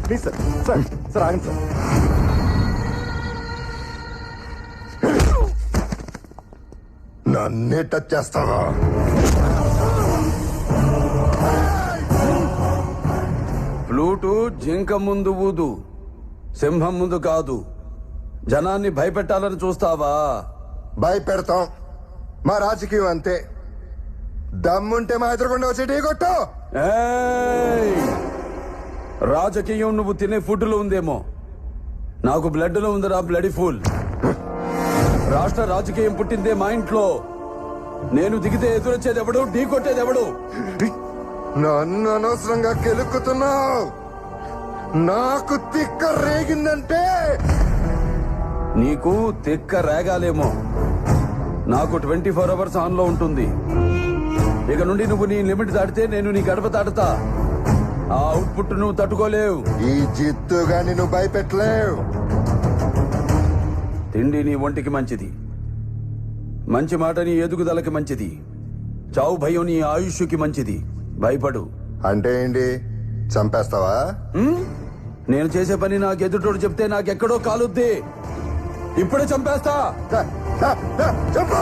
Please sir sir sir ఆగండి sir. నన్నే touch చేస్తావా? ఫ్లూటు జింక ముందు ఊదు, సింహం ముందు కాదు. జనాన్ని భయపెట్టాలని చూస్తావా? భయపెడతాం. మా రాజకీయం అంతే. దమ్ముంటే మా ఎదురుకుండా వచ్చి ఢీ కొట్టు. ఏయ్! రాజకీయం నువ్వు తినే ఫుడ్ లో ఉందేమో, నాకు బ్లడ్ లో ఉందిరా బ్లడీ ఫుల్. రాష్ట్ర రాజకీయం పుట్టిందే మా ఇంట్లో. నేను దిగితే ఎదురొచ్చేది ఎవడు, ఢీ కొట్టేది ఎవడు? నన్ను అనవసరంగా కెలుక్కుతున్నావు. నాకు తిక్క రేగిందంటే నీకు తిక్క రేగాలేమో, నాకు 24 అవర్స్ ఆన్ లో ఉంటుంది. ఇక నుండి నువ్వు నీ లిమిట్ దాటితే నేను నీ గడప దాటుతా. ఆ అవుట్పుట్ నువ్వు తట్టుకోలేవు. ఈ జిత్తుగా నువ్వు భయపెట్టలేవు. తిండి నీ ఒంటికి మంచిది, మంచి మాట నీ ఎదుగుదలకి మంచిది, చావు భయం నీ ఆయుష్కి మంచిది. భయపడు. అంటే ఏంటి? చంపేస్తావా? నేను చేసే పని నాకు ఎదుటోడు చెప్తే నాకెక్కడో కాలుద్ది. ఇప్పుడే చంపేస్తా. చెప్పు.